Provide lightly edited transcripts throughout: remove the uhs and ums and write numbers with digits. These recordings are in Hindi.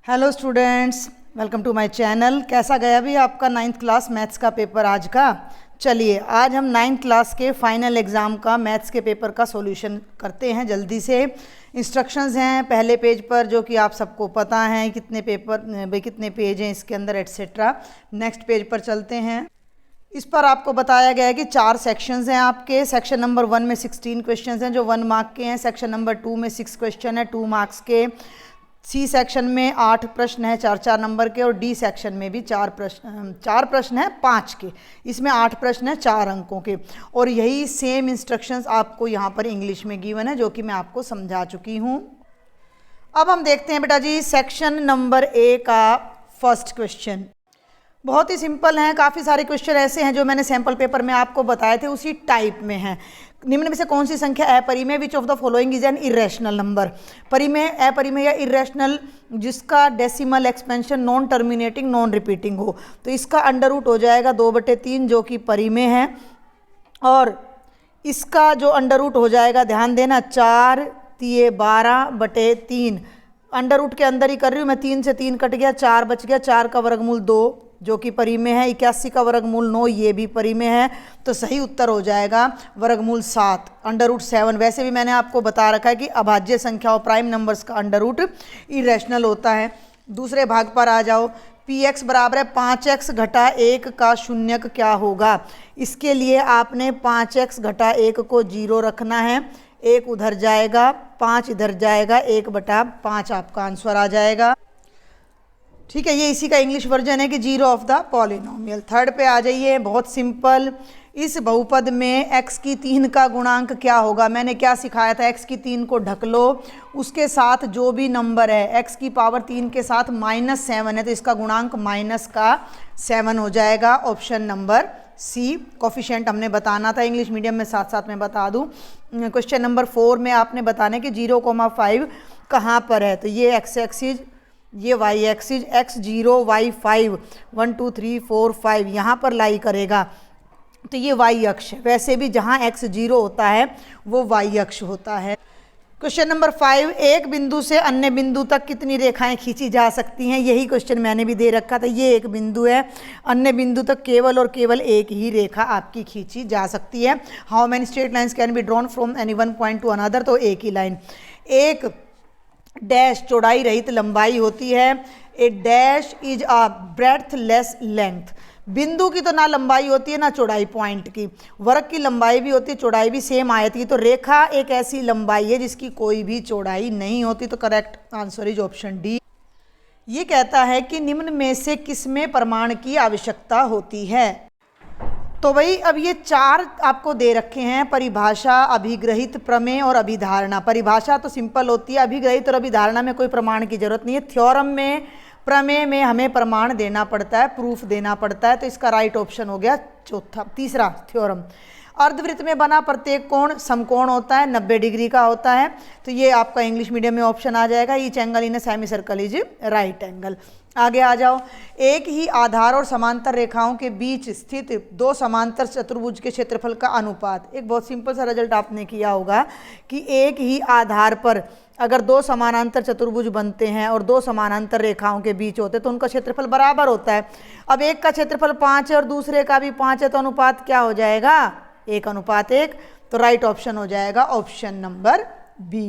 Hello students, welcome to my channel. कैसा गया भी आपका 9th क्लास मैथ्स का पेपर आज का। चलिए आज हम 9th क्लास के फाइनल एग्ज़ाम का मैथ्स के पेपर का सॉल्यूशन करते हैं जल्दी से। इंस्ट्रक्शंस हैं पहले पेज पर जो कि आप सबको पता है कितने पेज हैं इसके अंदर एट्सेट्रा। नेक्स्ट पेज पर चलते हैं। इस पर आपको बताया गया है कि 4 सेक्शंस हैं आपके। सेक्शन नंबर 1 में 16 क्वेश्चंस हैं जो 1 मार्क के हैं। सेक्शन नंबर 2 में 6 क्वेश्चन है 2 मार्क्स के। सी सेक्शन में 8 प्रश्न है 4-4 नंबर के। और डी सेक्शन में भी 4 प्रश्न है 5 के। इसमें 8 प्रश्न है 4 अंकों के। और यही सेम इंस्ट्रक्शंस आपको यहाँ पर इंग्लिश में गिवन है जो कि मैं आपको समझा चुकी हूँ। अब हम देखते हैं बेटा जी सेक्शन नंबर A का फर्स्ट क्वेश्चन। बहुत ही सिंपल हैं। काफ़ी सारे क्वेश्चन ऐसे हैं जो मैंने सैम्पल पेपर में आपको बताए थे उसी टाइप में हैं। निम्न में से कौन सी संख्या अपरिमेय which of the following is an irrational number. परिमेय, अपरिमेय या इरेशनल जिसका decimal expansion non terminating non repeating हो, तो इसका अंडर रूट हो जाएगा 2/3 जो कि परिमेय है। और इसका जो अंडर रूट हो जाएगा, ध्यान देना, 4 × 12/3। अंडर रूट के अंदर ही कर रही हूँ मैं। 3 से 3 कट गया, 4 बच गया। 4 का वर्गमूल 2 जो कि परिमेय है। 81 का वर्गमूल 9 ये भी परिमेय है। तो सही उत्तर हो जाएगा वर्गमूल 7 अंडर रूट 7। वैसे भी मैंने आपको बता रखा है कि अभाज्य संख्या और प्राइम नंबर्स का अंडर रूट इरेशनल होता है। दूसरे भाग पर आ जाओ। px बराबर है 5x घटा 1 का शून्यक क्या होगा। इसके लिए आपने 5x घटा 1 को 0 रखना है। 1 उधर जाएगा, 5 इधर जाएगा, 1/5 आपका आंसर आ जाएगा। ठीक है, ये इसी का इंग्लिश वर्जन है कि 0 ऑफ द पॉलिनोमियल। थर्ड पे आ जाइए। बहुत सिंपल। इस बहुपद में x की 3 का गुणांक क्या होगा। मैंने क्या सिखाया था, x की 3 को ढक लो, उसके साथ जो भी नंबर है x की पावर 3 के साथ -7 है तो इसका गुणांक -7 हो जाएगा। Option number C. कोफिशिएंट हमने बताना था इंग्लिश मीडियम में, साथ साथ में बता दूं। क्वेश्चन नंबर 4 में आपने बताने कि 0,5 कहाँ पर है, तो ये x एक्सिस, ये y एक्सिस, x0 y5 1 2 3 4 5 यहाँ पर लाई करेगा तो ये y अक्ष है। वैसे भी जहाँ x0 होता है वो y अक्ष होता है। क्वेश्चन नंबर 5, एक बिंदु से अन्य बिंदु तक कितनी रेखाएं खींची जा सकती हैं। यही क्वेश्चन मैंने भी दे रखा था। ये एक बिंदु है, अन्य बिंदु तक केवल और केवल एक ही रेखा आपकी खींची जा सकती है। How many straight lines can be drawn from any one point two another, तो एक ही लाइन। एक डैश चौड़ाई रहित लंबाई होती है। ए डैश इज अ ब्रेडथलेस लेंथ। बिंदु की तो ना लंबाई होती है ना चौड़ाई पॉइंट की। वर्ग की लंबाई भी होती है, चौड़ाई भी सेम आयत की। तो रेखा एक ऐसी लंबाई है जिसकी कोई भी चौड़ाई नहीं होती। तो correct answer is option D. ये कहता है कि निम्न में से किसमें प्रमाण की आवश्यकता होती है। तो भाई अब ये 4 आपको दे रखे हैं, परिभाषा, अभिग्रहित, प्रमेय और अभिधारणा। परिभाषा तो सिंपल होती है, अभिग्रहित और अभिधारणा में कोई प्रमाण की जरूरत नहीं है। थ्योरम में, प्रमेय में हमें प्रमाण देना पड़ता है, प्रूफ देना पड़ता है। तो इसका राइट ऑप्शन हो गया तीसरा थ्योरम। अर्धवृत्त में बना प्रत्येक कोण समकोण होता है, 90 डिग्री का होता है। तो ये आपका इंग्लिश मीडियम में ऑप्शन आ जाएगा, each angle in a semi circle is right angle. आगे आ जाओ। एक ही आधार और समांतर रेखाओं के बीच स्थित 2 समांतर चतुर्भुज के क्षेत्रफल का अनुपात। एक बहुत सिंपल सा रिजल्ट आपने किया होगा कि एक ही आधार पर अगर 2 समानांतर चतुर्भुज बनते हैं और 2 समानांतर रेखाओं के बीच होते हैं तो उनका क्षेत्रफल बराबर होता है। अब एक का क्षेत्रफल 5 है और दूसरे का भी 5 है तो अनुपात क्या हो जाएगा, 1:1। तो राइट ऑप्शन हो जाएगा option number B.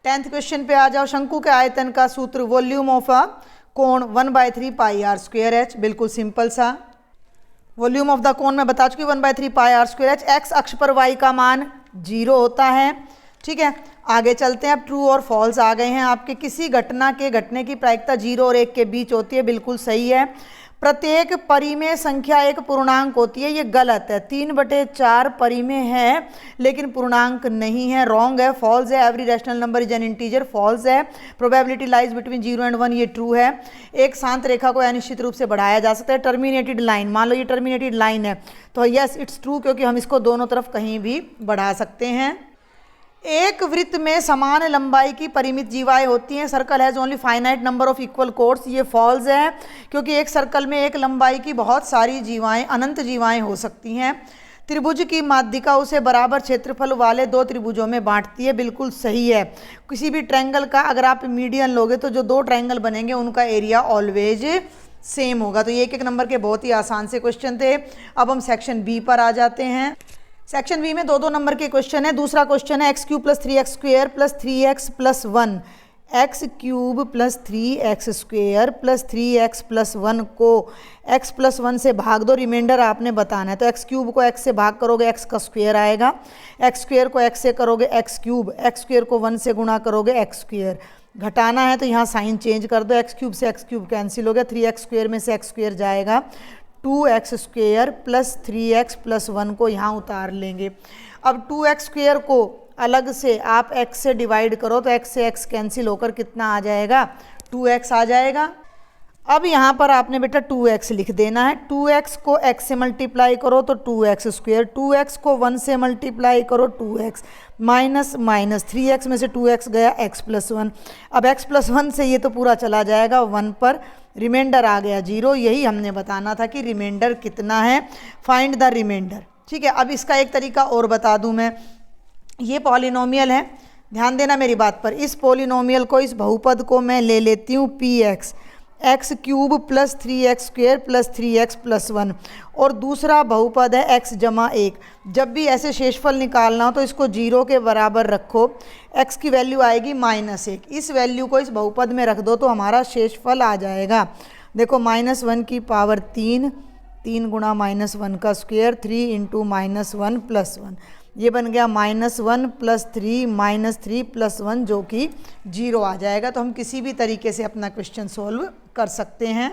10th question पे आ जाओ। शंकु के आयतन का सूत्र, वॉल्यूम ऑफ अ कोण 1/3 πr²h। बिल्कुल सिंपल सा। वॉल्यूम ऑफ द कोण मैं बता चुकी 1/3 πr²h। एक्स अक्ष पर y का मान 0 होता है। ठीक है, आगे चलते हैं। अब ट्रू और फॉल्स आ गए हैं आपके। किसी घटना के घटने की प्रायिकता 0 और 1 के बीच होती है। बिल्कुल सही है। प्रत्येक परिमेय संख्या एक पूर्णांक होती है, ये गलत है। 3/4 परिमेय है लेकिन पूर्णांक नहीं है, रॉन्ग है, फॉल्स है। Every rational number is an integer, false है। प्रोबेबिलिटी लाइज बिटवीन 0 and 1, ये ट्रू है। एक शांत रेखा को अनिश्चित रूप से बढ़ाया जा सकता है। टर्मिनेटेड लाइन, मान लो ये टर्मिनेटेड लाइन है तो यस इट्स ट्रू, क्योंकि हम इसको दोनों तरफ कहीं भी बढ़ा सकते हैं। एक वृत्त में समान लंबाई की परिमित जीवाएं होती हैं। Circle has only finite number of equal course, ये फॉल्स है, क्योंकि एक सर्कल में एक लंबाई की बहुत सारी जीवाएं, अनंत जीवाएं हो सकती हैं। त्रिभुज की माध्यिका उसे बराबर क्षेत्रफल वाले दो त्रिभुजों में बांटती है। बिल्कुल सही है। किसी भी ट्रायंगल का अगर आप मीडियन लोगे तो जो दो ट्रायंगल बनेंगे उनका एरिया ऑलवेज सेम होगा। तो ये एक नंबर के बहुत ही आसान से क्वेश्चन थे। अब हम सेक्शन बी पर आ जाते हैं। सेक्शन बी में दो नंबर के क्वेश्चन है। दूसरा क्वेश्चन है x cube plus 3x square plus 3x plus 1, x cube plus 3x square plus 3x plus 1 को x प्लस 1 से भाग दो, रिमाइंडर आपने बताना है। तो x क्यूब को x से भाग करोगे x का स्क्वेयर आएगा, x स्क्वेयर को x से करोगे x क्यूब, x स्क्वेयर को 1 से गुणा करोगे x स्क्वेयर। घटाना है तो यहाँ साइन चेंज कर दो, x क्यूब से x क्यूब कैंसिल हो गया, 3x स्क्वेयर में से x स्क्वेयर जाएगा, 2x square plus 3x plus 1 को यहाँ उतार लेंगे। अब 2x स्क्वेयर को अलग से आप x से डिवाइड करो तो x से x कैंसिल होकर कितना आ जाएगा, 2x आ जाएगा। अब यहाँ पर आपने बेटा 2x लिख देना है। 2x को x से मल्टीप्लाई करो तो 2x स्क्वेयर, 2x को 1 से मल्टीप्लाई करो 2x, माइनस माइनस 3x में से 2x गया x प्लस 1। अब x प्लस 1 से ये तो पूरा चला जाएगा 1 पर, रिमाइंडर आ गया 0। यही हमने बताना था कि रिमाइंडर कितना है, फाइंड द रिमाइंडर। ठीक है। अब इसका एक तरीका और बता दूं मैं। ये पॉलिनोमियल है, ध्यान देना मेरी बात पर। इस पॉलिनोमियल को, इस बहुपद को मैं ले लेती हूँ px, x cube plus 3x square plus 3x plus 1, और दूसरा बहुपद है x जमा 1। जब भी ऐसे शेषफल निकालना हो तो इसको 0 के बराबर रखो, x की वैल्यू आएगी -1। इस वैल्यू को इस बहुपद में रख दो तो हमारा शेषफल आ जाएगा। देखो -1 की पावर 3, 3 गुणा -1 का स्क्वेयर, 3 इंटू -1 प्लस 1, ये बन गया -1 प्लस 3 -3 प्लस 1 जो कि 0 आ जाएगा। तो हम किसी भी तरीके से अपना क्वेश्चन सोल्व कर सकते हैं।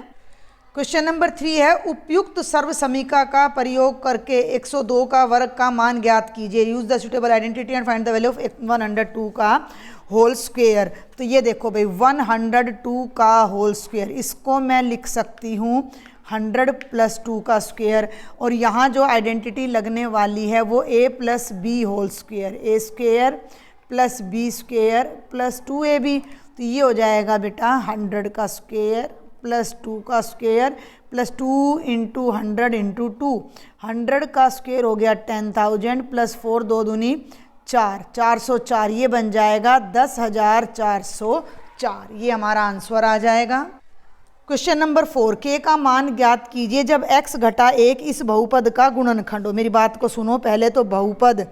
क्वेश्चन नंबर 3 है उपयुक्त सर्व समीकरण का प्रयोग करके 102 का वर्ग का मान ज्ञात कीजिए। Use the suitable identity and find the value of 102 का होल स्क्वेयर। तो ये देखो भाई 102 का होल स्क्वेयर, इसको मैं लिख सकती हूँ 100 प्लस 2 का स्क्वेयर, और यहाँ जो आइडेंटिटी लगने वाली है वो a plus b whole square, a square plus b square plus 2ab। तो ये हो जाएगा बेटा 100 का स्क्वेयर प्लस 2 का स्क्वेयर प्लस 2 इंटू 100 इंटू 2, 100 का स्क्वेयर हो गया 10,000 प्लस 4 2 दूनी 4, 404। ये बन जाएगा 10,404। ये हमारा आंसर आ जाएगा। क्वेश्चन नंबर 4, k का मान ज्ञात कीजिए जब x घटा 1 इस बहुपद का गुणनखंड हो। मेरी बात को सुनो, पहले तो बहुपद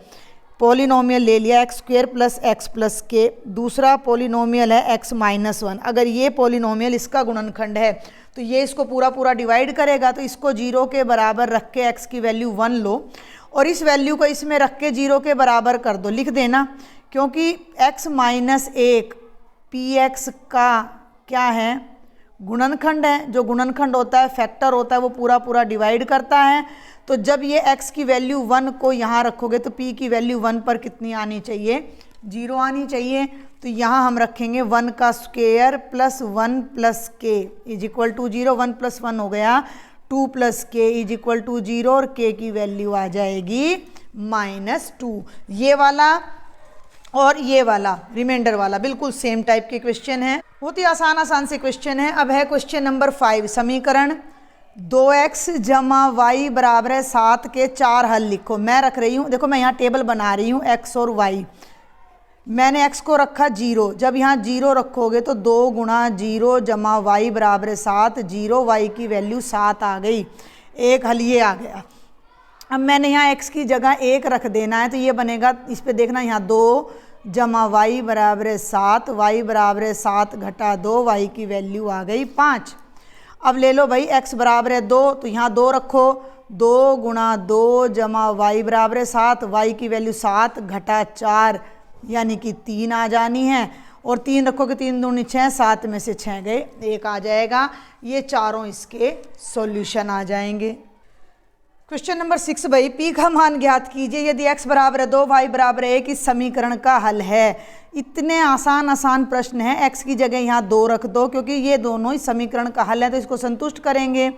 पॉलिनोमियल ले लिया x square plus x plus k, दूसरा पॉलिनोमियल है x माइनस 1। अगर ये पॉलिनोमियल इसका गुणनखंड है तो ये इसको पूरा पूरा डिवाइड करेगा, तो इसको 0 के बराबर रख के x की वैल्यू 1 लो और इस वैल्यू को इसमें रख के 0 के बराबर कर दो, लिख देना। क्योंकि x माइनस 1 px का क्या है, गुणनखंड है। जो गुणनखंड होता है, फैक्टर होता है, वो पूरा पूरा डिवाइड करता है। तो जब ये x की वैल्यू 1 को यहाँ रखोगे तो p की वैल्यू 1 पर कितनी आनी चाहिए, 0 आनी चाहिए। तो यहाँ हम रखेंगे 1 का square plus 1 plus k is equal to 0, 1 plus 1 हो गया 2 plus k is equal to 0, और k की वैल्यू आ जाएगी -2। ये वाला और ये वाला रिमाइंडर वाला बिल्कुल सेम टाइप के क्वेश्चन है, बहुत ही आसान से क्वेश्चन है। अब है क्वेश्चन नंबर 5, समीकरण 2x जमा y बराबर है 7 के 4 हल लिखो। मैं रख रही हूँ, देखो मैं यहाँ टेबल बना रही हूँ x और y। मैंने x को रखा 0, जब यहाँ 0 रखोगे तो 2 गुणा 0 जमा y बराबर है 7, 0 y की वैल्यू 7 आ गई, एक हल ये आ गया। अब मैंने यहाँ x की जगह 1 रख देना है, तो ये बनेगा, इस पे देखना यहाँ 2 जमा y बराबर है 7, y बराबर है 7 घटा 2, y की वैल्यू आ गई 5। अब ले लो भाई x बराबर है 2, तो यहाँ 2 रखो, 2 गुणा 2 जमा y बराबर है 7, y की वैल्यू 7 घटा 4 यानी कि 3 आ जानी है, और 3 रखोगे 3 दूनी 6, 7 में से 6 गए, 1 आ जाएगा। ये चारों इसके सॉल्यूशन आ जाएंगे। क्वेश्चन नंबर 6 भाई p का मान ज्ञात कीजिए यदि x बराबर है 2 y बराबर है 1 इस समीकरण का हल है। इतने आसान प्रश्न है, x की जगह यहाँ 2 रख दो क्योंकि ये दोनों इस समीकरण का हल है, तो इसको संतुष्ट करेंगे।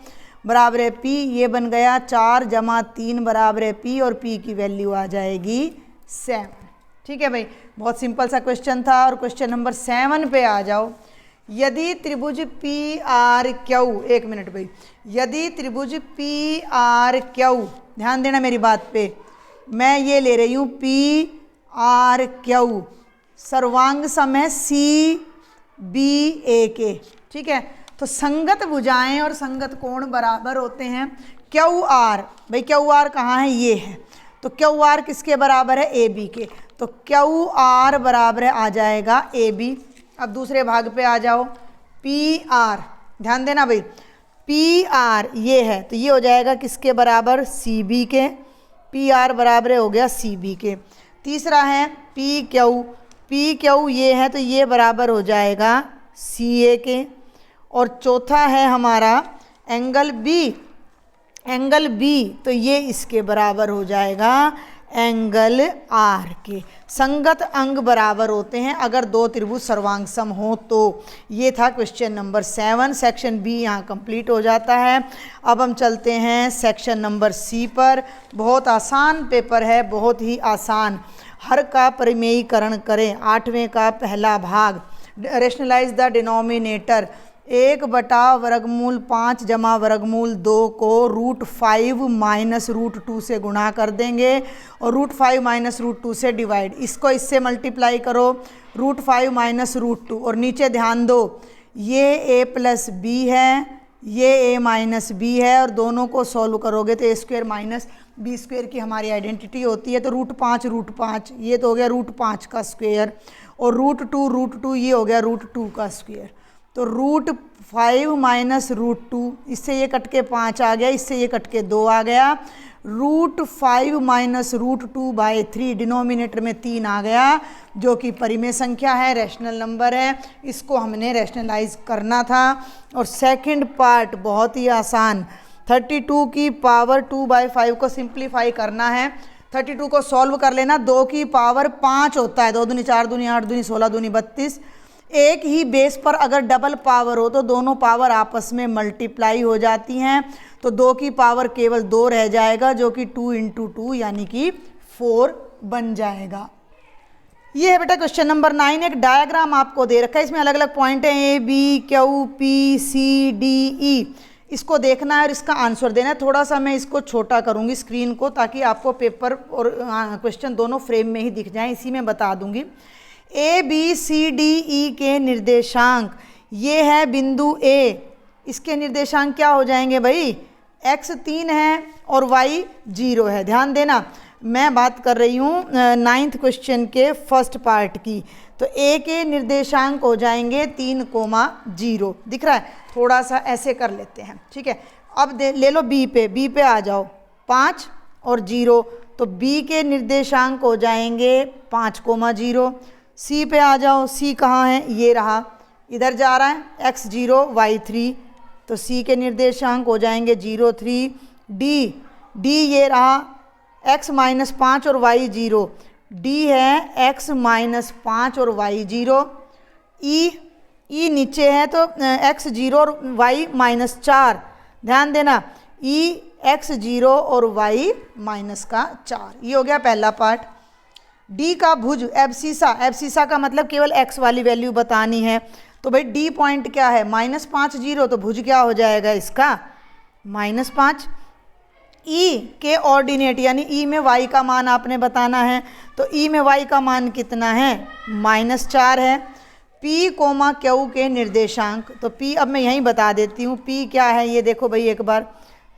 बराबर है p, ये बन गया 4 जमा 3 बराबर है p, और p की वैल्यू आ जाएगी 7। ठीक है भाई, बहुत सिंपल सा क्वेश्चन था। और क्वेश्चन नंबर 7 पे आ जाओ। यदि त्रिभुज पी आर क्यू, एक मिनट भाई, यदि त्रिभुज पी आर क्यू ध्यान देना मेरी बात पे, मैं ये ले रही हूँ पी आर क्यू, सर्वांग सम है सी बी ए के, ठीक है। तो संगत भुजाएं और संगत कोण बराबर होते हैं। क्यू आर, भाई क्यू आर कहाँ है, ये है, तो क्यू आर किसके बराबर है, ए बी के, तो क्यू आर बराबर है आ जाएगा ए बी। अब दूसरे भाग पे आ जाओ, पी आर, ध्यान देना भाई, पी आर ये है, तो ये हो जाएगा किसके बराबर, सी बी के, पी आर बराबर हो गया सी बी के। तीसरा है पी क्यू ये है, तो ये बराबर हो जाएगा सी ए के। और चौथा है हमारा एंगल बी, तो ये इसके बराबर हो जाएगा एंगल आर के। संगत अंग बराबर होते हैं अगर दो त्रिभुज सर्वांग सम हो तो। ये था क्वेश्चन नंबर 7, सेक्शन बी यहाँ कंप्लीट हो जाता है। अब हम चलते हैं सेक्शन नंबर सी पर। बहुत आसान पेपर है, बहुत ही आसान। हर का परिमेयीकरण करें, 8वें का पहला भाग, रेशनलाइज द डिनोमिनेटर, 1/वर्गमूल 5 जमा वर्गमूल 2 को √5 माइनस √2 से गुणा कर देंगे और √5 माइनस √2 से डिवाइड, इसको इससे मल्टीप्लाई करो, √5 माइनस √2, और नीचे ध्यान दो ये a प्लस बी है, ये a माइनस बी है, और दोनों को सॉल्व करोगे तो a² माइनस b² की हमारी आइडेंटिटी होती है। तो √5 ये तो हो गया √5 का स्क्वेयर, और √2 ये हो गया √2 का स्क्वेयर। तो √5 माइनस √2, इससे ये कट के 5 आ गया, इससे ये कट के 2 आ गया, √5 माइनस √2/3, डिनोमिनेटर में 3 आ गया, जो कि परिमेय संख्या है, रैशनल नंबर है। इसको हमने रैशनलाइज करना था। और सेकंड पार्ट बहुत ही आसान, 32 की पावर 2/5 को सिंप्लीफाई करना है। 32 को सॉल्व कर लेना, 2 की पावर 5 होता है, 2 दूनी 4 दूनी 8 दूनी 16 दूनी 32। एक ही बेस पर अगर डबल पावर हो तो दोनों पावर आपस में मल्टीप्लाई हो जाती हैं, तो 2 की पावर केवल 2 रह जाएगा, जो कि 2 × 2 यानी कि 4 बन जाएगा। ये है बेटा क्वेश्चन नंबर 9। एक डायग्राम आपको दे रखा है, इसमें अलग अलग पॉइंट हैं, A B Q P C D E, इसको देखना है और इसका आंसर देना है। थोड़ा सा मैं इसको छोटा करूँगी स्क्रीन को, ताकि आपको पेपर और क्वेश्चन दोनों फ्रेम में ही दिख जाएँ, इसी में बता दूँगी। ए बी सी डी ई के निर्देशांक, ये है बिंदु ए, इसके निर्देशांक क्या हो जाएंगे भाई, x 3 है और y 0 है। ध्यान देना, मैं बात कर रही हूँ 9th क्वेश्चन के फर्स्ट पार्ट की। तो a के निर्देशांक हो जाएंगे 3,0, दिख रहा है, थोड़ा सा ऐसे कर लेते हैं, ठीक है। अब ले लो b पे आ जाओ, 5 और 0, तो b के निर्देशांक हो जाएंगे 5,0। सी पे आ जाओ, सी कहाँ है, ये रहा, इधर जा रहा है, x 0 y 3, तो सी के निर्देशांक हो जाएंगे 0 3। डी ये रहा, x -5 और y 0, डी है x -5 और y 0। ई नीचे है, तो x 0 और y -4, ध्यान देना, ई x 0 और y -4, ये हो गया पहला पार्ट। डी का भुज एब्सिसा का मतलब केवल x वाली वैल्यू बतानी है, तो भाई डी पॉइंट क्या है, -5 0, तो भुज क्या हो जाएगा इसका, -5। ई के ऑर्डिनेट यानी ई में y का मान आपने बताना है, तो ई में y का मान कितना है, -4 है। P, Q के निर्देशांक, तो P अब मैं यहीं बता देती हूँ, P क्या है, ये देखो भाई एक बार,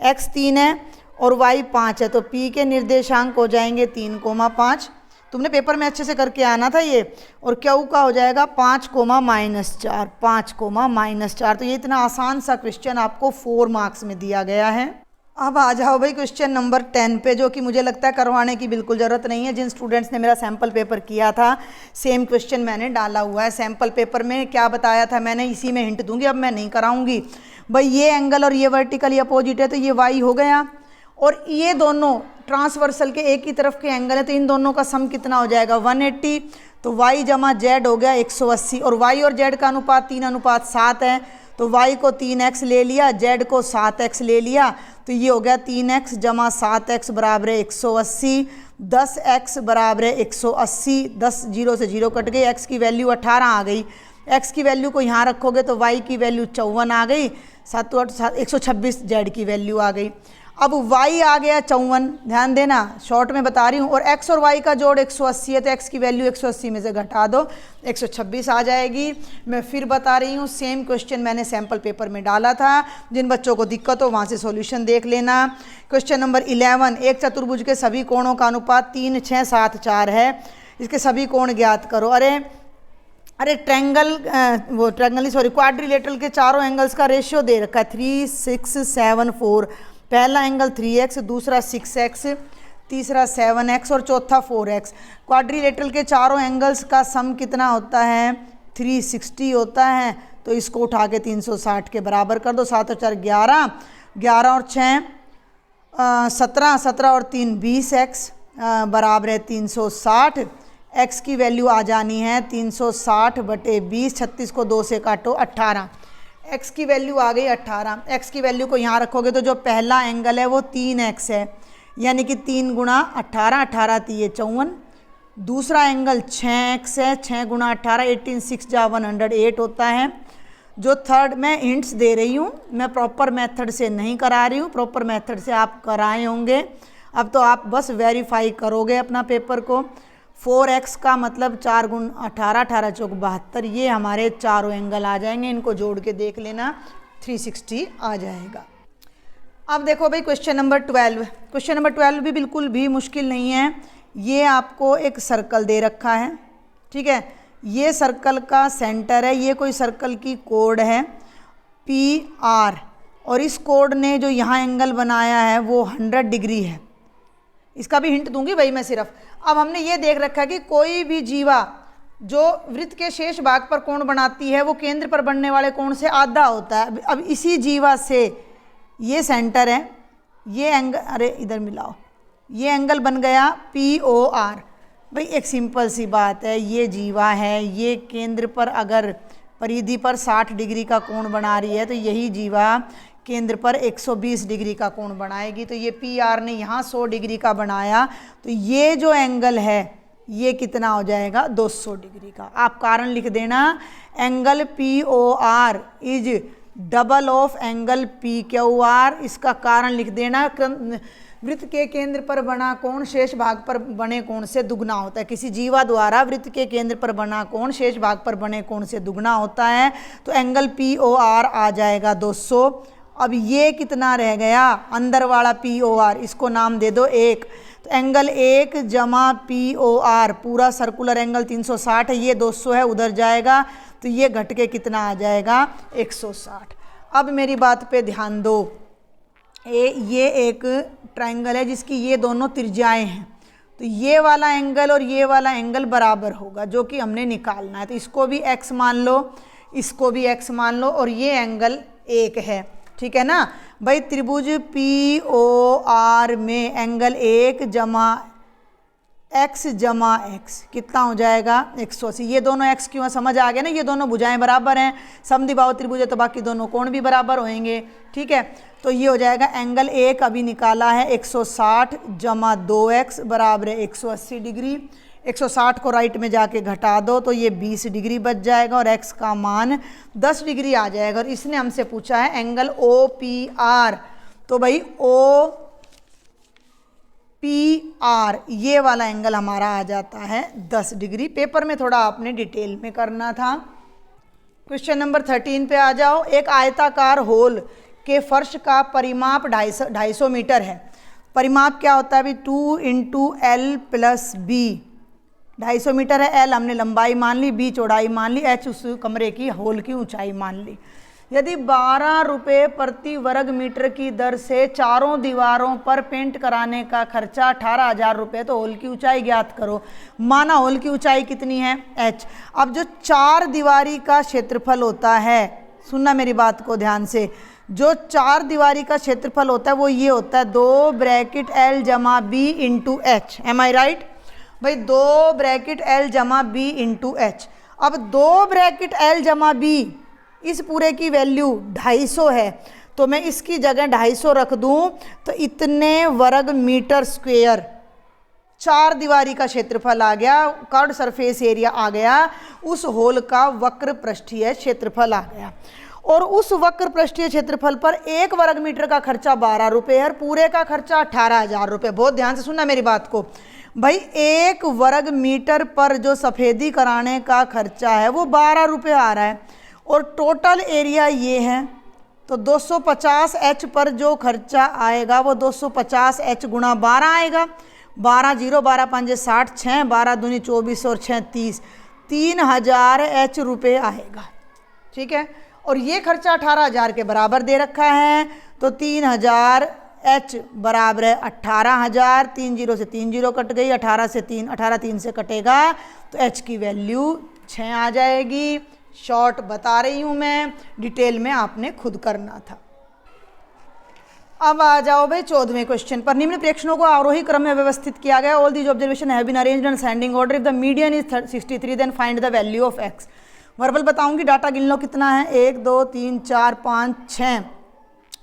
x 3 है और y 5 है, तो P के निर्देशांक हो जाएंगे 3,5, तुमने पेपर में अच्छे से करके आना था ये। और Q का हो जाएगा 5, -4, तो ये इतना आसान सा क्वेश्चन आपको 4 मार्क्स में दिया गया है। अब आ जाओ भाई क्वेश्चन नंबर 10 पे, जो कि मुझे लगता है करवाने की बिल्कुल ज़रूरत नहीं है। जिन स्टूडेंट्स ने मेरा सैम्पल पेपर किया था, सेम क्वेश्चन मैंने डाला हुआ है। सैम्पल पेपर में क्या बताया था मैंने, इसी में हिंट दूंगी, अब मैं नहीं कराऊंगी। भाई ये एंगल और ये वर्टिकल ये अपोजिट है, तो ये y हो गया, और ये दोनों ट्रांसवर्सल के एक ही तरफ के एंगल है, तो इन दोनों का सम कितना हो जाएगा, 180, तो y जमा z हो गया 180, और y और z का अनुपात 3:7 है, तो y को 3x ले लिया, z को 7x ले लिया, तो ये हो गया 3x जमा 7x बराबर है 180, 10x बराबर है 180, 10 0 से 0 कट गई, x की वैल्यू 18 आ गई, x की वैल्यू को यहाँ रखोगे तो y की वैल्यू 54 आ गई, 7 8 126 z की वैल्यू आ गई। अब y आ गया 54, ध्यान देना शॉर्ट में बता रही हूँ, और x और y का जोड़ 180 है, तो x की वैल्यू 180 में से घटा दो 126 आ जाएगी। मैं फिर बता रही हूँ, सेम क्वेश्चन मैंने सैम्पल पेपर में डाला था, जिन बच्चों को दिक्कत हो वहाँ से सॉल्यूशन देख लेना। क्वेश्चन नंबर 11, एक चतुर्भुज के सभी कोणों का अनुपात 3, 6, 7, 4 है, इसके सभी कोण ज्ञात करो। अरे क्वाड्रिलेटरल के चारों एंगल्स का रेशियो दे रखा है 3, 6, 7, 4। पहला एंगल 3x, दूसरा 6x, तीसरा 7x और चौथा 4x। क्वाड्रिलेटरल के चारों एंगल्स का सम कितना होता है? 360 होता है, तो इसको उठा के 360 के बराबर कर दो। 7 और 4 11, 11 और 6 17, 17 और 3 20x बराबर है 360। x की वैल्यू आ जानी है 360/20, 36 को 2 से काटो 18। x की वैल्यू आ गई 18। x की वैल्यू को यहाँ रखोगे तो जो पहला एंगल है वो 3x है, यानी कि 3 गुणा 18, 18 3 54। दूसरा एंगल 6x है, 6 गुणा 18 18, 6 जा 108 होता है। जो थर्ड, मैं हिंट्स दे रही हूँ, मैं प्रॉपर मेथड से नहीं करा रही हूँ, प्रॉपर मेथड से आप कराए होंगे। अब तो आप बस वेरीफाई करोगे अपना पेपर को। 4x का मतलब 4 गुण 18, 18 चौक 72, ये हमारे चारों एंगल आ जाएंगे। इनको जोड़ के देख लेना 360 आ जाएगा। अब देखो भाई क्वेश्चन नंबर 12। क्वेश्चन नंबर 12 भी बिल्कुल भी मुश्किल नहीं है। ये आपको एक सर्कल दे रखा है, ठीक है, ये सर्कल का सेंटर है, ये कोई सर्कल की कोड है PR, और इस कोड ने जो यहाँ एंगल बनाया है वो 100 डिग्री है। इसका भी हिंट दूंगी भाई मैं सिर्फ। अब हमने ये देख रखा है कि कोई भी जीवा जो वृत्त के शेष भाग पर कोण बनाती है वो केंद्र पर बनने वाले कोण से आधा होता है। अब इसी जीवा से ये सेंटर है, ये एंगल, अरे इधर मिलाओ, ये एंगल बन गया POR। भाई एक सिंपल सी बात है, ये जीवा है, ये केंद्र पर अगर परिधि पर 60 डिग्री का कोण बना रही है तो यही जीवा केंद्र पर 120 डिग्री का कोण बनाएगी। तो ये PR ने यहाँ 100 डिग्री का बनाया, तो ये जो एंगल है ये कितना हो जाएगा? 200 डिग्री का। आप कारण लिख देना, angle POR is double of angle PQR। इसका कारण लिख देना, वृत्त के केंद्र पर बना कोण शेष भाग पर बने कोण से दुगना होता है। किसी जीवा द्वारा वृत्त के केंद्र पर बना कोण शेष भाग पर बने कोण से दुगना होता है, तो एंगल POR आ जाएगा 200। अब ये कितना रह गया? अंदर वाला POR, इसको नाम दे दो 1। तो एंगल 1 जमा POR, पूरा सर्कुलर एंगल 360 है, ये 200 है, उधर जाएगा, तो ये घट के कितना आ जाएगा? 160। अब मेरी बात पे ध्यान दो, ये एक ट्रायंगल है जिसकी ये दोनों त्रिज्याएं हैं, तो ये वाला एंगल और ये वाला एंगल बराबर होगा, जो कि हमने निकालना है। तो इसको भी x मान लो, इसको भी x मान लो, और ये एंगल 1 है, ठीक है ना भाई। त्रिभुज POR में एंगल 1 जमा x जमा x कितना हो जाएगा? 180। ये दोनों x क्यों समझ आ गया ना, ये दोनों भुजाएं बराबर हैं, समद्विबाहु त्रिभुज है तो बाकी दोनों कोण भी बराबर होंगे, ठीक है। तो ये हो जाएगा एंगल 1 अभी निकाला है 160 जमा 2x बराबर है 180 डिग्री। 160 को राइट में जाके घटा दो तो ये 20 डिग्री बच जाएगा, और x का मान 10 डिग्री आ जाएगा। और इसने हमसे पूछा है एंगल OPR, तो भाई OPR ये वाला एंगल हमारा आ जाता है 10 डिग्री। पेपर में थोड़ा आपने डिटेल में करना था। क्वेश्चन नंबर 13 पे आ जाओ। एक आयताकार होल के फर्श का परिमाप 250 मीटर है। परिमाप क्या होता है? अभी 2 × L + B, 250 मीटर है। L हमने लंबाई मान ली, B चौड़ाई मान ली, H उस कमरे की होल की ऊंचाई मान ली। यदि 12 रुपये प्रति वर्ग मीटर की दर से चारों दीवारों पर पेंट कराने का खर्चा 18,000 रुपये, तो होल की ऊंचाई ज्ञात करो। माना होल की ऊंचाई कितनी है? H। अब जो 4 दीवारी का क्षेत्रफल होता है, सुनना मेरी बात को ध्यान से, जो 4 दीवारी का क्षेत्रफल होता है वो ये होता है 2 ब्रैकेट L जमा B × H। एम आई राइट भाई? 2 ब्रैकेट L जमा B × H। अब 2 ब्रैकेट L जमा B, इस पूरे की वैल्यू 250 है, तो मैं इसकी जगह 250 रख दूं तो इतने वर्ग मीटर स्क्वेयर 4 दीवारी का क्षेत्रफल आ गया, कर्व्ड सरफेस एरिया आ गया, उस होल का वक्र पृष्ठीय क्षेत्रफल आ गया। और उस वक्र पृष्ठीय क्षेत्रफल पर 1 वर्ग मीटर का खर्चा 12 रुपये है और पूरे का खर्चा 18,000 रुपये। बहुत ध्यान से सुनना मेरी बात को भाई, 1 वर्ग मीटर पर जो सफ़ेदी कराने का खर्चा है वो 12 रुपये आ रहा है और टोटल एरिया ये है, तो 250 H पर जो खर्चा आएगा वो 250 H गुणा 12 आएगा। 12 0 12 5 60, 6 12 दूनी 24 और 6 30, 3000 H रुपये आएगा। ठीक है, और ये खर्चा 18,000 के बराबर दे रखा है, तो 3000 H बराबर है 18,000। 3 0 से 3 0 कट गई, 18 से 3, 18 3 से कटेगा तो H की वैल्यू 6 आ जाएगी। शॉर्ट बता रही हूँ मैं, डिटेल में आपने खुद करना था। अब आ जाओ भाई 14वें क्वेश्चन पर। निम्न प्रेक्षणों को आरोही क्रम में व्यवस्थित किया गया। All these observations have been arranged in ascending order. If the median is 63 then find the value of x। Verbal बताऊंगी, डाटा गिन लो कितना है, 1 2 3 4 5 6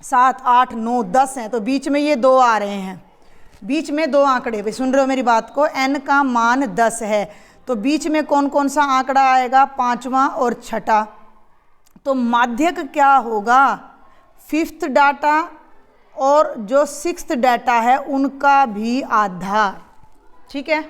7 8 9 10 हैं, तो बीच में ये 2 आ रहे हैं, बीच में 2 आंकड़े। भाई सुन रहे हो मेरी बात को, n का मान 10 है, तो बीच में कौन कौन सा आंकड़ा आएगा, 5वां और 6ठा। तो माध्यक क्या होगा, 5th डाटा और जो 6th डाटा है उनका भी आधा। ठीक है,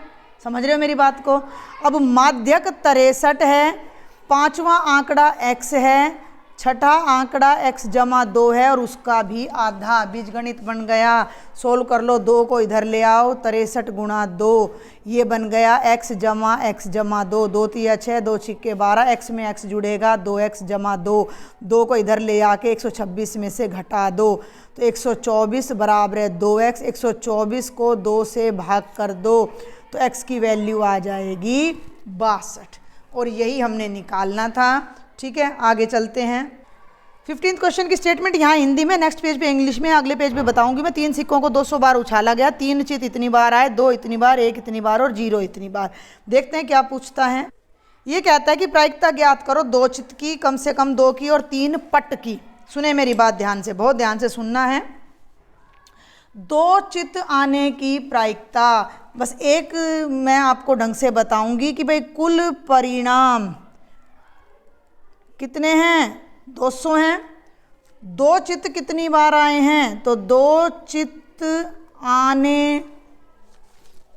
समझ रहे हो मेरी बात को। अब माध्यक 63 है, 5वां आंकड़ा x है, 6ठा आंकड़ा x जमा 2 है और उसका भी आधा। बीजगणित बन गया, सोल्व कर लो, 2 को इधर ले आओ, 63 गुणा 2 ये बन गया x जमा 2, 2 3 6, 2 6 12, x में x जुड़ेगा, 2x जमा 2, 2 को इधर ले आके 126 में से घटा दो, तो 124 बराबर है 2x। 124 को 2 से भाग कर दो तो x की वैल्यू आ जाएगी 62, और यही हमने निकालना था। ठीक है, आगे चलते हैं। 15th क्वेश्चन की स्टेटमेंट यहाँ हिंदी में, नेक्स्ट पेज पे इंग्लिश में, अगले पेज पे बताऊंगी मैं। 3 सिक्कों को 200 बार उछाला गया, 3 चित इतनी बार आए, 2 इतनी बार, 1 इतनी बार और 0 इतनी बार। देखते हैं क्या पूछता है। ये कहता है कि प्रायिकता ज्ञात करो 2 चित की, कम से कम 2 की और 3 पट की। सुने मेरी बात ध्यान से, बहुत ध्यान से सुनना है। 2 चित आने की प्रायिकता, बस एक मैं आपको ढंग से बताऊंगी कि भाई कुल परिणाम कितने हैं, 200 हैं। 2 चित्त कितनी बार आए हैं, तो 2 चित्त आने,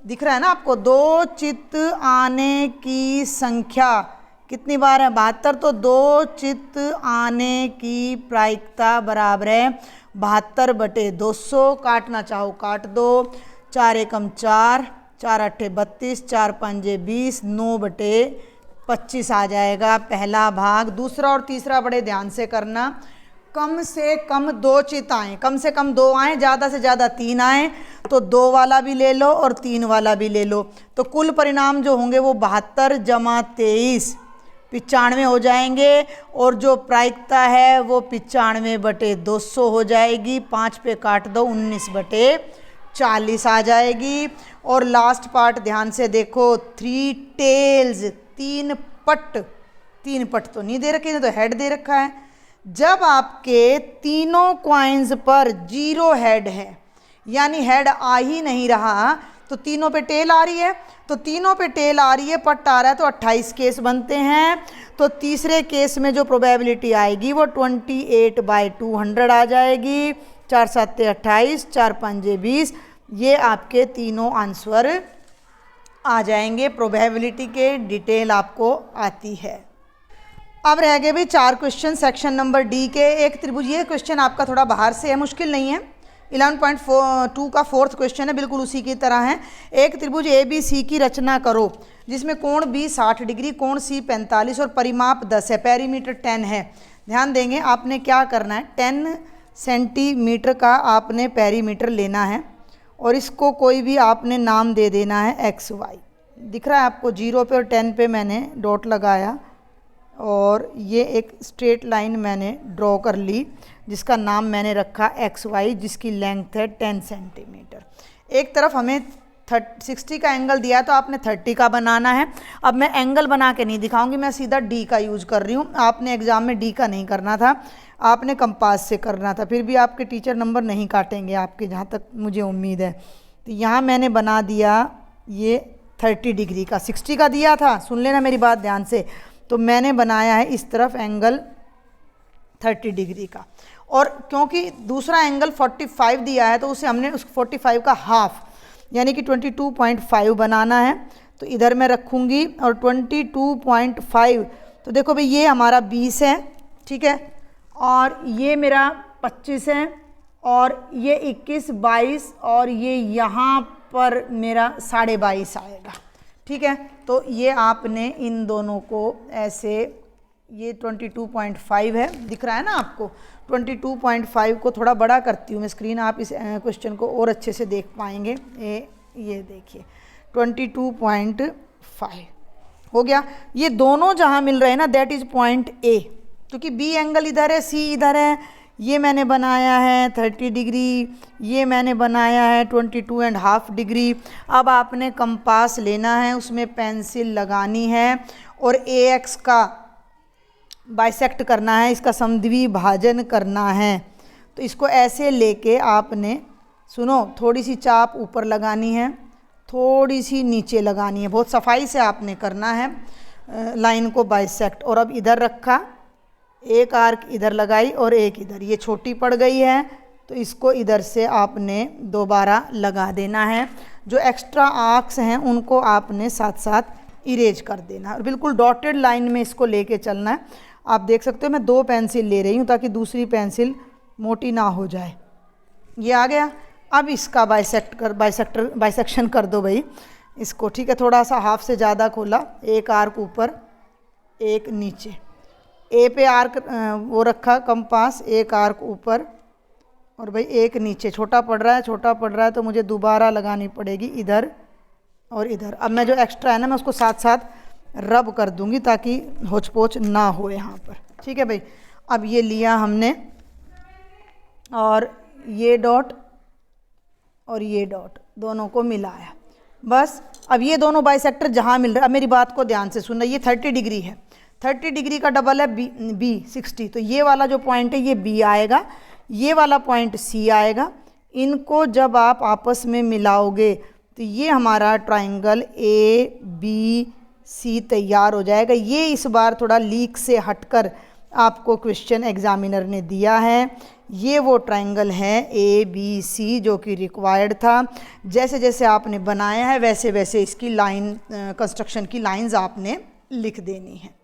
दिख रहा है ना आपको, 2 चित्त आने की संख्या कितनी बार है, 72। तो 2 चित्त आने की प्रायिकता बराबर है 72/200। काटना चाहो काट दो, 4 एकम 4, 4 अट्ठे 32, 4 पंजे 20, 9/25 आ जाएगा पहला भाग। दूसरा और तीसरा बड़े ध्यान से करना, कम से कम 2 चित आएँ, कम से कम 2 आएँ, ज़्यादा से ज़्यादा 3 आएँ, तो 2 वाला भी ले लो और 3 वाला भी ले लो। तो कुल परिणाम जो होंगे वो 72 जमा 23 95 हो जाएंगे, और जो प्रायिकता है वो 95/200 हो जाएगी। 5 पे काट दो, 19/40 आ जाएगी। और लास्ट पार्ट ध्यान से देखो, 3 टेल्स, 3 पट, 3 पट तो नहीं दे रखे, तो हेड दे रखा है। जब आपके तीनों कॉइन्स पर 0 हेड है, यानी हेड आ ही नहीं रहा, तो तीनों पे टेल आ रही है, तो तीनों पे टेल आ रही है, पट आ रहा है, तो 28 केस बनते हैं। तो तीसरे केस में जो प्रोबेबिलिटी आएगी वो 28/200 आ जाएगी। 4 7 28, 4 5 20, ये आपके तीनों आंसर आ जाएंगे। प्रोबेबिलिटी के डिटेल आपको आती है। अब रह गए भी 4 क्वेश्चन सेक्शन नंबर डी के। एक त्रिभुज, ये क्वेश्चन आपका थोड़ा बाहर से है, मुश्किल नहीं है। 11.2 का 4th क्वेश्चन है, बिल्कुल उसी की तरह है। एक त्रिभुज ए बी सी की रचना करो जिसमें कोण बी 60 डिग्री, कोण सी 45 और परिमाप 10 है, पेरीमीटर 10 है। ध्यान देंगे, आपने क्या करना है, 10 सेंटीमीटर का आपने पेरीमीटर लेना है और इसको कोई भी आपने नाम दे देना है XY। दिख रहा है आपको, 0 पे और 10 पे मैंने डॉट लगाया और ये एक स्ट्रेट लाइन मैंने ड्रॉ कर ली जिसका नाम मैंने रखा XY, जिसकी लेंथ है 10 सेंटीमीटर। एक तरफ हमें 60 का एंगल दिया तो आपने 30 का बनाना है। अब मैं एंगल बना के नहीं दिखाऊंगी, मैं सीधा D का यूज़ कर रही हूँ। आपने एग्ज़ाम में D का नहीं करना था, आपने कंपास से करना था, फिर भी आपके टीचर नंबर नहीं काटेंगे आपके, जहाँ तक मुझे उम्मीद है। तो यहाँ मैंने बना दिया ये 30 डिग्री का, 60 का दिया था, सुन लेना मेरी बात ध्यान से। तो मैंने बनाया है इस तरफ एंगल 30 डिग्री का। और क्योंकि दूसरा एंगल 45 दिया है तो उसे हमने उस 45 का हाफ यानी कि 22.5 बनाना है। तो इधर मैं रखूँगी और 22.5, तो देखो भाई ये हमारा 20 है, ठीक है, और ये मेरा 25 है, और ये 21, 22, और ये यहाँ पर मेरा 22.5 आएगा, ठीक है। तो ये आपने इन दोनों को ऐसे, ये 22.5 है, दिख रहा है ना आपको, 22.5 को थोड़ा बड़ा करती हूँ मैं स्क्रीन, आप इस क्वेश्चन को और अच्छे से देख पाएंगे। ये देखिए 22.5 हो गया। ये दोनों जहाँ मिल रहे हैं ना दैट इज़ पॉइंट ए, क्योंकि बी एंगल इधर है, सी इधर है, ये मैंने बनाया है 30 डिग्री, ये मैंने बनाया है 22.5 डिग्री। अब आपने कंपास लेना है, उसमें पेंसिल लगानी है और ए एक्स का बाइसेक्ट करना है, इसका समद्विभाजन करना है। तो इसको ऐसे लेके आपने, सुनो, थोड़ी सी चाप ऊपर लगानी है, थोड़ी सी नीचे लगानी है, बहुत सफाई से आपने करना है लाइन को बाइसेक्ट। और अब इधर रखा, एक आर्क इधर लगाई और एक इधर, ये छोटी पड़ गई है तो इसको इधर से आपने दोबारा लगा देना है। जो एक्स्ट्रा आर्क्स हैं उनको आपने साथ साथ इरेज कर देना और बिल्कुल डॉटेड लाइन में इसको लेके चलना है। आप देख सकते हो मैं 2 पेंसिल ले रही हूँ ताकि दूसरी पेंसिल मोटी ना हो जाए। ये आ गया। अब इसका बाइसेक्शन कर दो भाई इसको, ठीक है, थोड़ा सा हाफ से ज़्यादा खोला, एक आर्क ऊपर एक नीचे, ए पे आर्क वो रखा कंपास, एक आर्क ऊपर और भाई एक नीचे। छोटा पड़ रहा है तो मुझे दोबारा लगानी पड़ेगी इधर और इधर। अब मैं जो एक्स्ट्रा है ना मैं उसको साथ साथ रब कर दूंगी ताकि होच-पोच ना हो यहाँ पर, ठीक है भाई। अब ये लिया हमने और ये डॉट और ये डॉट दोनों को मिलाया, बस। अब ये दोनों बाइसेक्टर जहाँ मिल रहा है, अब मेरी बात को ध्यान से सुनना, ये 30 डिग्री है, 30 डिग्री का डबल है बी 60, तो ये वाला जो पॉइंट है ये बी आएगा, ये वाला पॉइंट सी आएगा। इनको जब आप आपस में मिलाओगे तो ये हमारा ट्राइंगल ए बी सी तैयार हो जाएगा। ये इस बार थोड़ा लीक से हटकर आपको क्वेश्चन एग्जामिनर ने दिया है। ये वो ट्राइंगल है ए बी सी जो कि रिक्वायर्ड था। जैसे जैसे आपने बनाया है वैसे वैसे इसकी लाइन कंस्ट्रक्शन की लाइंस आपने लिख देनी है।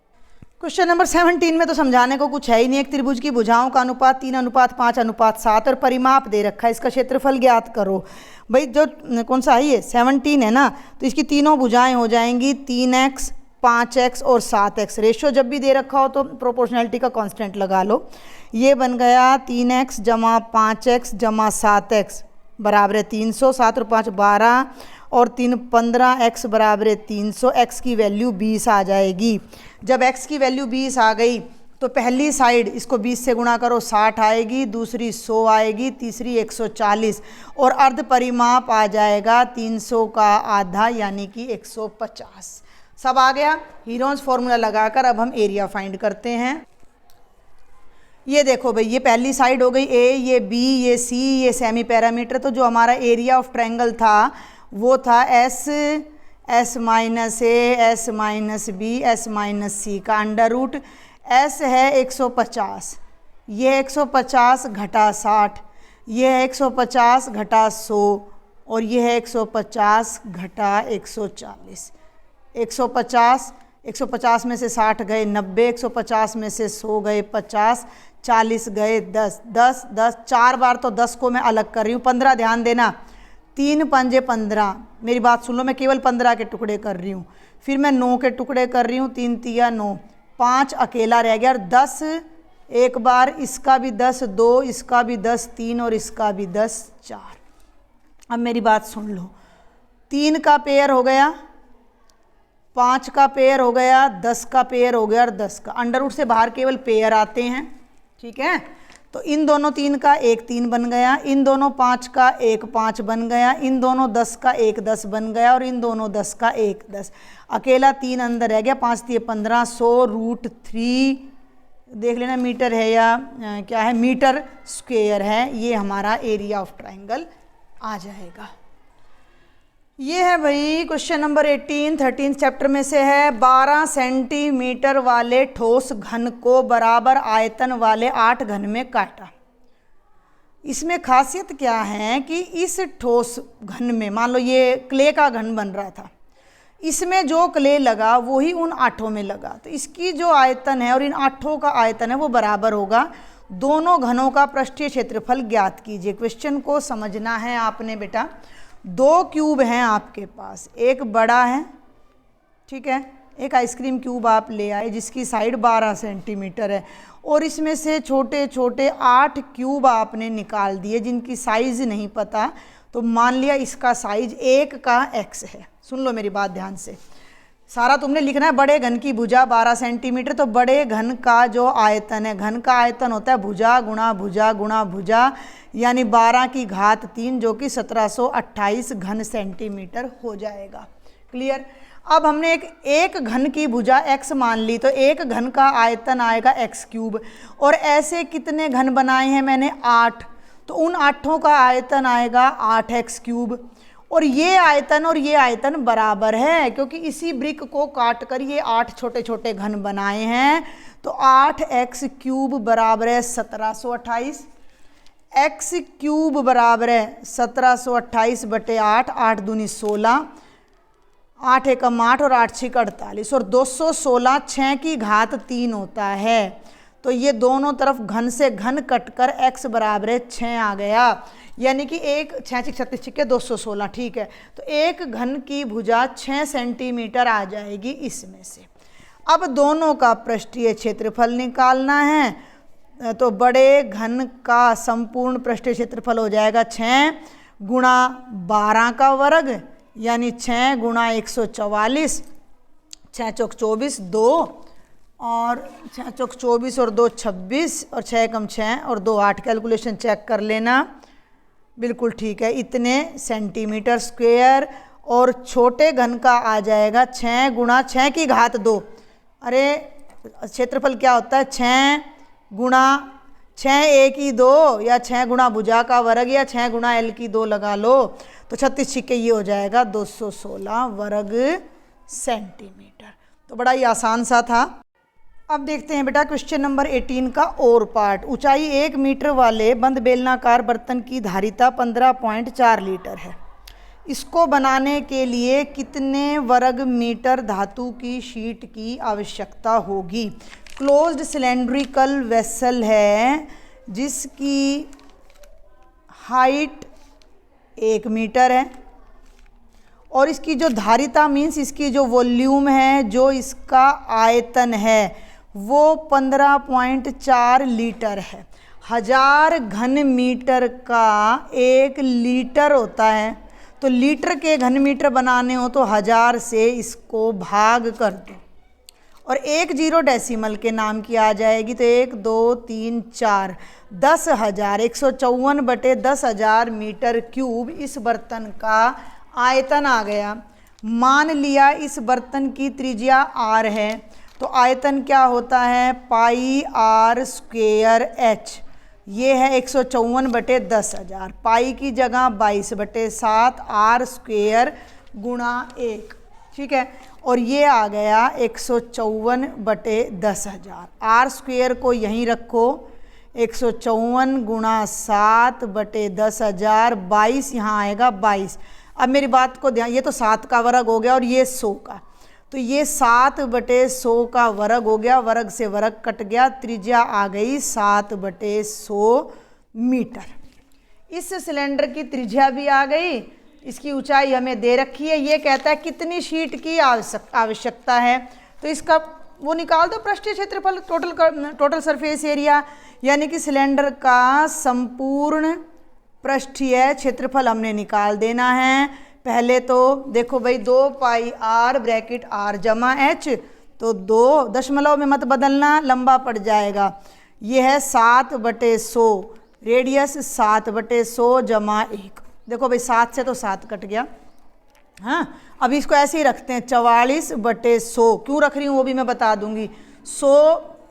क्वेश्चन नंबर 17 में तो समझाने को कुछ है ही नहीं। एक त्रिभुज की भुजाओं का अनुपात 3:5:7 और परिमाप दे रखा है, इसका क्षेत्रफल ज्ञात करो। भाई जो कौन सा है ये 17 है ना, तो इसकी तीनों भुजाएं हो जाएंगी 3x 5x और 7x। रेशियो जब भी दे रखा हो तो प्रोपोर्शनैलिटी का कांस्टेंट लगा लो। ये बन गया 3x + 5x + 7x बराबर है 300, 7 और 5 12 और 3 15, x बराबर है 300। x की वैल्यू 20 आ जाएगी। जब x की वैल्यू 20 आ गई तो पहली साइड इसको 20 से गुणा करो 60 आएगी, दूसरी 100 आएगी, तीसरी 140 और अर्ध परिमाप आ जाएगा 300 का आधा यानी कि 150। सब आ गया। हीरोन्स फॉर्मूला लगाकर अब हम एरिया फाइंड करते हैं। ये देखो भाई, ये पहली साइड हो गई ए, ये बी, ये सी, ये सेमी पैरामीटर। तो जो हमारा एरिया ऑफ ट्रायंगल था वो था s minus a, s minus b, s minus c का अंडर रूट। एस है 150, ये 150 घटा 60, ये है 150 घटा 100 और ये है 150 घटा 140। 150 में से 60 गए 90, 150 में से 100 गए 50, 40 गए 10, 10, 10, 4 बार तो 10 को मैं अलग कर रही हूँ। 15 ध्यान देना, 3 पंजे 15, मेरी बात सुन लो, मैं केवल 15 के टुकड़े कर रही हूँ। फिर मैं 9 के टुकड़े कर रही हूँ, 3 तिया 9, 5 अकेला रह गया और 10 एक बार, इसका भी 10 2, इसका भी 10 3 और इसका भी 10 4। अब मेरी बात सुन लो, 3 का पेयर हो गया, 5 का पेयर हो गया, 10 का पेयर हो गया और 10 का। अंडर रूट से बाहर केवल पेयर आते हैं, ठीक है। तो इन दोनों 3 का एक 3 बन गया, इन दोनों 5 का एक 5 बन गया, इन दोनों 10 का एक 10 बन गया और इन दोनों 10 का एक 10। अकेला 3 अंदर रह गया, 5 3 15, 100√3 देख लेना मीटर है या क्या है, मीटर स्क्वेयर है। ये हमारा एरिया ऑफ ट्रायंगल आ जाएगा। ये है भाई क्वेश्चन नंबर 18 13 चैप्टर में से है। 12 सेंटीमीटर वाले ठोस घन को बराबर आयतन वाले 8 घन में काटा। इसमें खासियत क्या है कि इस ठोस घन में, मान लो ये क्ले का घन बन रहा था, इसमें जो क्ले लगा वही उन 8 में लगा, तो इसकी जो आयतन है और इन 8 का आयतन है वो बराबर होगा। दोनों घनों का पृष्ठीय क्षेत्रफल ज्ञात कीजिए। क्वेश्चन को समझना है आपने बेटा। 2 क्यूब हैं आपके पास, एक बड़ा है, ठीक है, एक आइसक्रीम क्यूब आप ले आए जिसकी साइड 12 सेंटीमीटर है, और इसमें से छोटे छोटे 8 क्यूब आपने निकाल दिए जिनकी साइज़ नहीं पता। तो मान लिया इसका साइज 1 का x है। सुन लो मेरी बात ध्यान से, सारा तुमने लिखना है। बड़े घन की भुजा 12 सेंटीमीटर, तो बड़े घन का जो आयतन है, घन का आयतन होता है भुजा गुणा भुजा गुणा भुजा, यानी 12 की घात 3 जो कि 1728 घन सेंटीमीटर हो जाएगा। क्लियर। अब हमने एक घन की भुजा x मान ली, तो एक घन का आयतन आएगा x क्यूब, और ऐसे कितने घन बनाए हैं मैंने? 8, तो उन 8 का आयतन आएगा 8x क्यूब। और ये आयतन बराबर है क्योंकि इसी ब्रिक को काट कर ये 8 छोटे छोटे घन बनाए हैं। तो 8x क्यूब बराबर है 1728, x क्यूब बराबर है 1728 बटे 8, 8 दूनी 16, 8 एकम 8 और 8 छिक 48, और 216 6 की घात 3 होता है। तो ये दोनों तरफ घन से घन कटकर x बराबर है 6 आ गया, यानी कि 1 6 छिक 36 छिके 216, ठीक है। तो एक घन की भुजा 6 सेंटीमीटर आ जाएगी इसमें से। अब दोनों का पृष्ठीय क्षेत्रफल निकालना है, तो बड़े घन का संपूर्ण पृष्ठीय क्षेत्रफल हो जाएगा 6 गुणा 12 का वर्ग, यानी 6 गुणा 144, 6 चौक 24, 2 और 6 चौक 24 और 2 26, और 6 एकम 6 और 2 8। कैलकुलेशन चेक कर लेना, बिल्कुल ठीक है, इतने सेंटीमीटर स्क्वायर। और छोटे घन का आ जाएगा 6 गुणा 6 की घात 2। अरे क्षेत्रफल क्या होता है? 6 गुणा 6 1 की 2, या 6 गुणा भुजा का वर्ग, या 6 गुणा l की 2 लगा लो, तो 36 छिके ये हो जाएगा 216 वर्ग सेंटीमीटर। तो बड़ा ही आसान सा था। अब देखते हैं बेटा क्वेश्चन नंबर 18 का और पार्ट। ऊंचाई 1 मीटर वाले बंद बेलनाकार बर्तन की धारिता 15.4 लीटर है। इसको बनाने के लिए कितने वर्ग मीटर धातु की शीट की आवश्यकता होगी? क्लोज्ड सिलेंड्रिकल वेसल है जिसकी हाइट 1 मीटर है, और इसकी जो धारिता मीन्स इसकी जो वॉल्यूम है, जो इसका आयतन है वो 15.4 लीटर है। 1000 घन मीटर का 1 लीटर होता है, तो लीटर के घन मीटर बनाने हो तो 1000 से इसको भाग कर दो, और 1 0 डेसिमल के नाम की आ जाएगी, तो 1 2 3 4 10,000 154 बटे 10,000 मीटर क्यूब इस बर्तन का आयतन आ गया। मान लिया इस बर्तन की त्रिज्या r है, तो आयतन क्या होता है? पाई r स्क्वेयर h। ये है 154 बटे 10,000, पाई की जगह 22 बटे 7 r स्क्वेयर गुणा 1, ठीक है। और ये आ गया 154 बटे 10,000। r स्क्वेयर को यहीं रखो, 154 गुणा 7 बटे 10,000, 22 यहाँ आएगा 22। अब मेरी बात को ध्यान, ये तो 7 का वर्ग हो गया और ये 100 का, तो ये 7 बटे 100 का वर्ग हो गया, वर्ग से वर्ग कट गया, त्रिज्या आ गई 7 बटे 100 मीटर। इस सिलेंडर की त्रिज्या भी आ गई, इसकी ऊंचाई हमें दे रखी है। ये कहता है कितनी शीट की आवश्यकता है, तो इसका वो निकाल दो पृष्ठीय क्षेत्रफल, टोटल सरफेस एरिया, यानी कि सिलेंडर का संपूर्ण पृष्ठीय क्षेत्रफल हमने निकाल देना है। पहले तो देखो भाई 2 पाई r ब्रैकेट r जमा h, तो 2 दशमलव में मत बदलना, लंबा पड़ जाएगा। ये है 7 बटे 100, रेडियस 7 बटे 100 जमा 1। देखो भाई 7 से तो 7 कट गया, हाँ। अब इसको ऐसे ही रखते हैं 44 बटे 100, क्यों रख रही हूँ वो भी मैं बता दूंगी। 100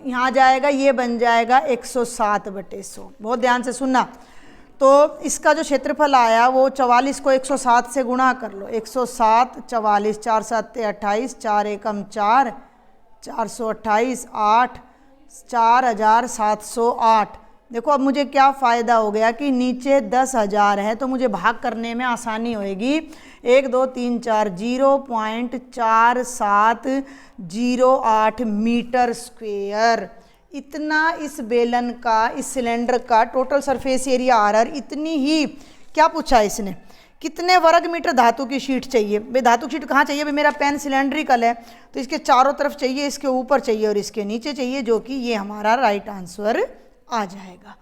यहाँ जाएगा, ये बन जाएगा 107 बटे 100। बहुत ध्यान से सुनना, तो इसका जो क्षेत्रफल आया वो 44 को 107 से गुणा कर लो। 107 44, 4 7 28, 4 एकम 4, 428, 8, 4708। देखो अब मुझे क्या फ़ायदा हो गया कि नीचे 10,000 है तो मुझे भाग करने में आसानी होएगी। 1 2 3 4 0.4708 मीटर स्क्वेयर, इतना इस बेलन का, इस सिलेंडर का टोटल सरफेस एरिया RR इतनी ही। क्या पूछा है इसने, कितने वर्ग मीटर धातु की शीट चाहिए। भाई धातु की शीट कहाँ चाहिए, भाई मेरा पेन सिलेंड्रिकल है तो इसके चारों तरफ चाहिए, इसके ऊपर चाहिए और इसके नीचे चाहिए, जो कि ये हमारा राइट आंसर आ जाएगा।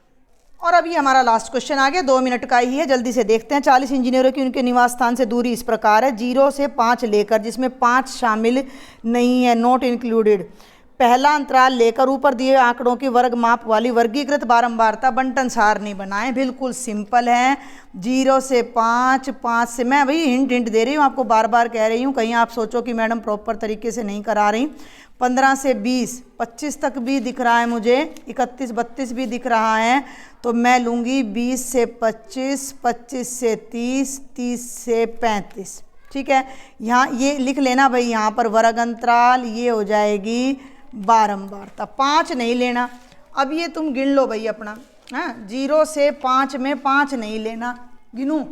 और अभी हमारा लास्ट क्वेश्चन आ गया, 2 मिनट का ही है, जल्दी से देखते हैं। 40 इंजीनियरों की उनके निवास स्थान से दूरी इस प्रकार है, 0 से 5 लेकर, जिसमें 5 शामिल नहीं है, नॉट इंक्लूडेड। पहला अंतराल लेकर ऊपर दिए आंकड़ों की वर्ग माप वाली वर्गीकृत बारंबारता बंटन सारणी बनाएं। बिल्कुल सिंपल है, 0 से 5, 5 से, मैं वही हिंट दे रही हूँ आपको, बार बार कह रही हूँ, कहीं आप सोचो कि मैडम प्रॉपर तरीके से नहीं करा रही। 15 से 20, 25 तक भी दिख रहा है मुझे, 31 32 भी दिख रहा है, तो मैं लूँगी 20 से 25, 25 से 30, 30 से 35। ठीक है, यहाँ ये लिख लेना भाई, यहाँ पर वर्ग अंतराल ये हो जाएगी बारंबारता। 5 नहीं लेना, अब ये तुम गिन लो भाई अपना, हाँ 0 से 5 में 5 नहीं लेना, गिनूँ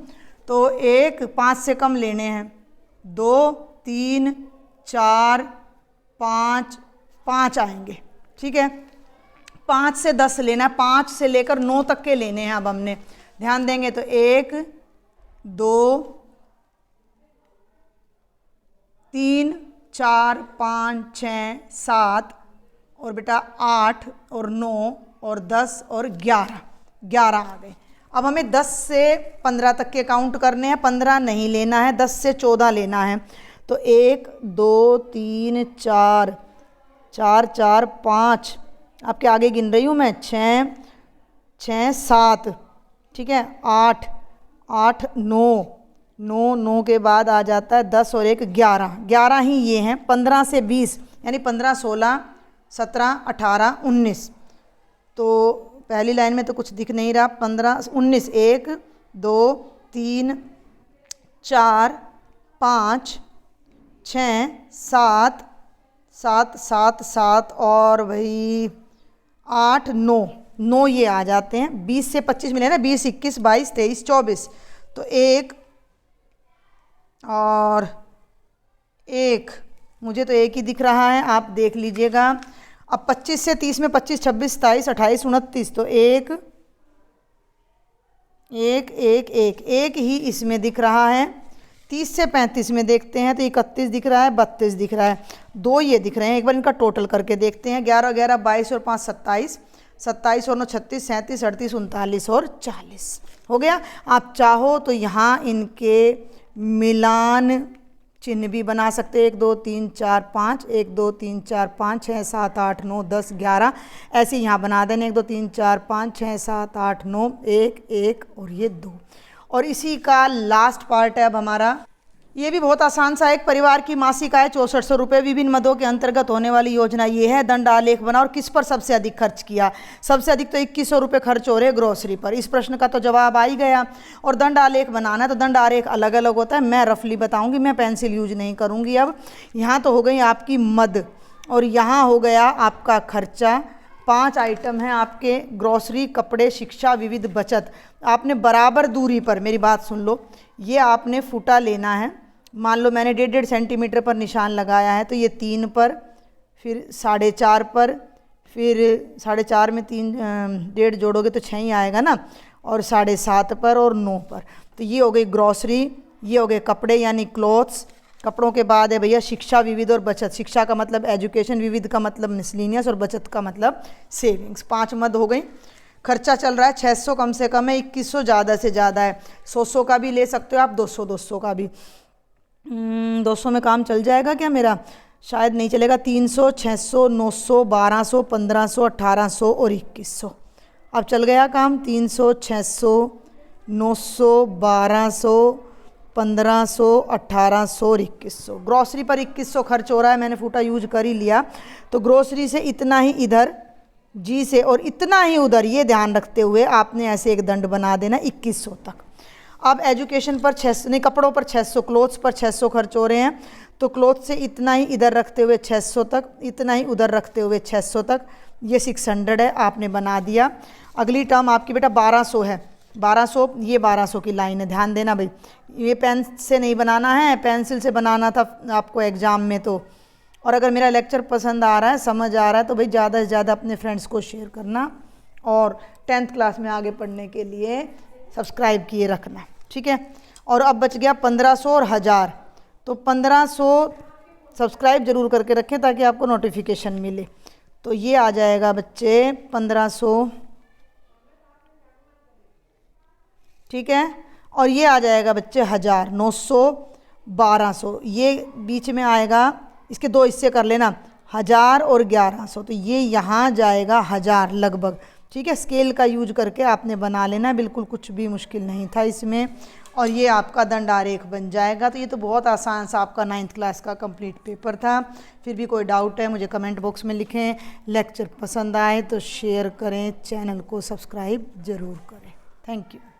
तो 1, 5 से कम लेने हैं, 2 3 4 5, 5 आएंगे। ठीक है, 5 से 10 लेना, 5 से लेकर 9 तक के लेने हैं। अब हमने ध्यान देंगे तो 1 2 3 4 5 6 7 और बेटा 8 और 9 और 10 और 11 आ गए। अब हमें 10 से 15 तक के काउंट करने हैं, 15 नहीं लेना है, 10 से 14 लेना है। तो 1 2 3 4 4 4 5, आपके आगे गिन रही हूँ मैं, 6 6 7, ठीक है, 8 8 9 9 9 के बाद आ जाता है 10 और 1 11, 11 ही ये हैं। 15 से 20 यानी 15 16 17 18 19, तो पहली लाइन में तो कुछ दिख नहीं रहा। 15 19, 1 2 3 4 5 6 7 7 7 7 और भाई 8 9 9 ये आ जाते हैं। 20 से 25 मिले ना, 20 21 22 23 24, तो 1 और 1, मुझे तो 1 ही दिख रहा है, आप देख लीजिएगा। अब 25 से 30 में 25 26 27 28 29, तो 1 1 1 1 1 ही इसमें दिख रहा है। 30 से 35 में देखते हैं तो 31 दिख रहा है, 32 दिख रहा है, 2 ये दिख रहे हैं। एक बार इनका टोटल करके देखते हैं, 11 11 22 और 5 27, 27 और 9 36 37 38 39 और 40 हो गया। आप चाहो तो यहाँ इनके मिलान चिन्ह भी बना सकते हैं, 1 2 3 4 5, 1 2 3 4 5 6 7 8 9 10 11, ऐसे यहाँ बना देने, 1 2 3 4 5 6 7 8 9 1 1 और ये 2। और इसी का लास्ट पार्ट है अब हमारा, ये भी बहुत आसान सा। एक परिवार की मासिक आय 6400 रुपये, विभिन्न मदों के अंतर्गत होने वाली योजना ये है। दंड आलेख बना और किस पर सबसे अधिक खर्च किया। सबसे अधिक तो 2100 रुपये खर्च हो रहे ग्रोसरी पर। इस प्रश्न का तो जवाब आ ही गया। और दंड आलेख बनाना है तो दंड आलेख अलग अलग होता है, मैं रफली बताऊंगी, मैं पेंसिल यूज नहीं करूंगी। अब यहाँ तो हो गई आपकी मद और यहाँ हो गया आपका खर्चा। 5 आइटम हैं आपके, ग्रोसरी, कपड़े, शिक्षा, विविध बचत। आपने बराबर दूरी पर, मेरी बात सुन लो, ये आपने फुटा लेना है। मान लो मैंने 1.5 सेंटीमीटर पर निशान लगाया है, तो ये 3 पर, फिर 4.5 पर, फिर 4.5 में 3 1.5 जोड़ोगे तो 6 ही आएगा ना, और 7.5 पर और 9 पर। तो ये हो गई ग्रोसरी, ये हो गए कपड़े यानी क्लॉथ्स। कपड़ों के बाद है भैया शिक्षा, विविध और बचत। शिक्षा का मतलब एजुकेशन, विविध का मतलब मिसलिनियस और बचत का मतलब सेविंग्स। 5 मद हो गई। खर्चा चल रहा है 600 कम से कम है, 2100 ज़्यादा से ज़्यादा है। 100 का भी ले सकते हो आप, 200 का भी। 200 में काम चल जाएगा क्या मेरा? शायद नहीं चलेगा। 300 600 900 1200 1500 1800 और 2100। अब चल गया काम। 300 600 900 1200 1500 1800 और 2100। ग्रोसरी पर 2100 खर्च हो रहा है, मैंने फूटा यूज कर ही लिया, तो ग्रोसरी से इतना ही इधर जी से और इतना ही उधर, ये ध्यान रखते हुए आपने ऐसे एक दंड बना देना 2100 तक। अब एजुकेशन पर 600 नहीं, कपड़ों पर 600, क्लोथ्स पर 600 खर्च हो रहे हैं, तो क्लोथ से इतना ही इधर रखते हुए 600 तक, इतना ही उधर रखते हुए 600 तक, ये 600 है, आपने बना दिया। अगली टर्म आपकी बेटा 1200 है, 1200, ये 1200 की लाइन है, ध्यान देना भाई। ये पेन से नहीं बनाना है, पेंसिल से बनाना था आपको एग्ज़ाम में। तो और अगर मेरा लेक्चर पसंद आ रहा है, समझ आ रहा है, तो भाई ज़्यादा से ज़्यादा अपने फ्रेंड्स को शेयर करना और 10th क्लास में आगे पढ़ने के लिए सब्सक्राइब किए रखना, ठीक है। और अब बच गया 1500 और 1000, तो 1500 सब्सक्राइब जरूर करके रखें ताकि आपको नोटिफिकेशन मिले। तो ये आ जाएगा बच्चे 1500, ठीक है। और ये आ जाएगा बच्चे 1000, 900, 1200, ये बीच में आएगा, इसके दो हिस्से कर लेना, 1000 और 1100, तो ये यहाँ जाएगा 1000 लगभग, ठीक है। स्केल का यूज करके आपने बना लेना, बिल्कुल कुछ भी मुश्किल नहीं था इसमें। और ये आपका दंड आरेख बन जाएगा। तो ये तो बहुत आसान सा आपका 9th क्लास का कंप्लीट पेपर था। फिर भी कोई डाउट है मुझे कमेंट बॉक्स में लिखें। लेक्चर पसंद आए तो शेयर करें, चैनल को सब्सक्राइब ज़रूर करें। Thank you.